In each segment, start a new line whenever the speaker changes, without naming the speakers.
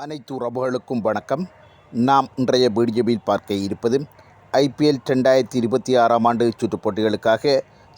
அனைத்து உறவுகளுக்கும் வணக்கம். நாம் இன்றைய வீடியோவில் பார்க்க இருப்பது IPL 2026 ஆண்டு சுற்றுப் போட்டிகளுக்காக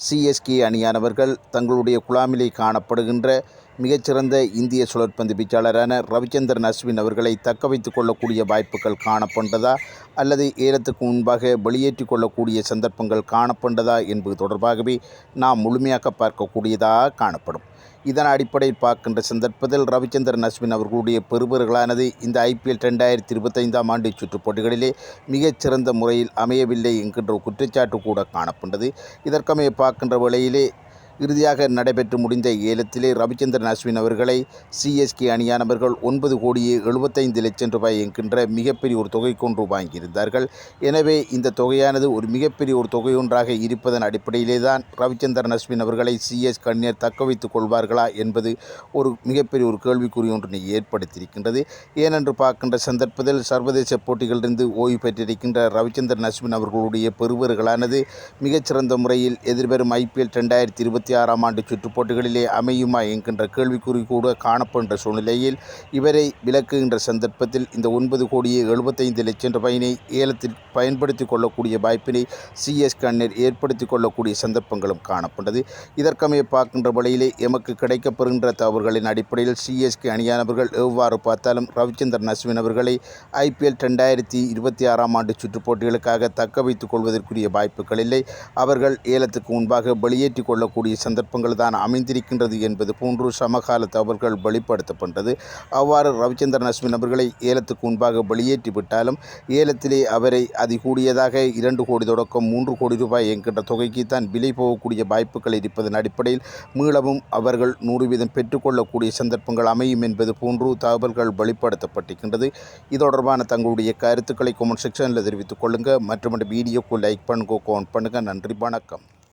CSK அணியானவர்கள் தங்களுடைய குழாமிலே காணப்படுகின்ற மிகச்சிறந்த இந்திய சுழற்பந்து வீச்சாளரான ரவிச்சந்திரன் அஸ்வின் அவர்களை தக்க வைத்துக் கொள்ளக்கூடிய வாய்ப்புகள் காணப்பட்டதா அல்லது ஏலத்துக்கு முன்பாக வெளியேற்றிக் கொள்ளக்கூடிய சந்தர்ப்பங்கள் காணப்பட்டதா என்பது தொடர்பாகவே நாம் முழுமையாக பார்க்கக்கூடியதாக காணப்படும். இதன் அடிப்படையில் பார்க்கின்ற சந்தர்ப்பத்தில் ரவிச்சந்திரன் அஸ்வின் அவர்களுடைய பெறுபவர்களானது இந்த IPL 2025 ஆண்டு சுற்றுப் போட்டிகளிலே மிகச்சிறந்த முறையில் அமையவில்லை என்கின்ற குற்றச்சாட்டு கூட காணப்பட்டது. இதற்கமைய பார்க்கின்ற வேளையிலே இறுதியாக நடைபெற்று முடிந்த ஏலத்திலே ரவிச்சந்திரன் அஸ்வின் அவர்களை CSK அணியானவர்கள் 9,75,00,000 ரூபாய் என்கின்ற மிகப்பெரிய ஒரு தொகை கொண்டு வாங்கியிருந்தார்கள். எனவே இந்த தொகையானது ஒரு மிகப்பெரிய ஒரு தொகை ஒன்றாக இருப்பதன் அடிப்படையிலே தான் ரவிச்சந்திரன் அஸ்வின் அவர்களை CSK அணியினர் தக்க வைத்துக் கொள்வார்களா என்பது ஒரு மிகப்பெரிய ஒரு கேள்விக்குறி ஒன்றினை ஏற்படுத்தியிருக்கின்றது. ஏனென்று பார்க்கின்ற சந்தர்ப்பத்தில் சர்வதேச போட்டிகளிலிருந்து ஓய்வு பெற்றிருக்கின்ற ரவிச்சந்திரன் அஸ்வின் அவர்களுடைய பெறுபவர்களானது மிகச்சிறந்த முறையில் எதிர்வரும் IPL 2026 ஆண்டு சுற்றுப் போட்டிகளிலே அமையுமா என்கின்ற கேள்விக்குறி கூட காணப்படுகின்ற சூழ்நிலையில் இவரை விலக்குகின்ற சந்தர்ப்பத்தில் இந்த 9,75,00,000 ரூபாயினை ஏலத்தில் பயன்படுத்திக் கொள்ளக்கூடிய வாய்ப்பினை CSK அணியினர் ஏற்படுத்திக் கொள்ளக்கூடிய சந்தர்ப்பங்களும் காணப்பட்டது. இதற்கமைய பார்க்கின்ற வழியிலே எமக்கு கிடைக்கப்பெறுகின்ற தகவல்களின் அடிப்படையில் CSK அணியானவர்கள் எவ்வாறு பார்த்தாலும் ரவிச்சந்திரன் அஸ்வின் அவர்களை IPL 2026 ஆண்டு சுற்றுப் போட்டிகளுக்காக தக்க வைத்துக் கொள்வதற்குரிய வாய்ப்புகள் இல்லை. அவர்கள் ஏலத்துக்கு முன்பாக வெளியேற்றிக் கொள்ளக்கூடிய சந்தர்ப்பங்கள் தான் அமைந்திருக்கின்றது என்பது போன்று சமகால தகவல்கள் வெளிப்படுத்தப்பட்டது. அவ்வாறு ரவிச்சந்திரன் அஸ்வின் அவர்களை ஏலத்துக்கு முன்பாக வெளியேற்றிவிட்டாலும் ஏலத்திலே அவரை அதிகூடியதாக 2 கோடி தொடக்கம் 3 கோடி ரூபாய் என்கின்ற தொகைக்கு தான் விலை போகக்கூடிய வாய்ப்புகள் இருப்பதன் அடிப்படையில் மீளவும் அவர்கள் 100% பெற்றுக்கொள்ளக்கூடிய சந்தர்ப்பங்கள் அமையும் என்பது போன்று தகவல்கள் வெளிப்படுத்தப்பட்டிருக்கின்றது. இது தொடர்பான தங்களுடைய கருத்துக்களை கமெண்ட் செக்ஷனில் தெரிவித்துக் கொள்ளுங்கள். மற்றும் வீடியோக்கு லைக் பண்ணுங்க, கமெண்ட் பண்ணுங்கள். நன்றி, வணக்கம்.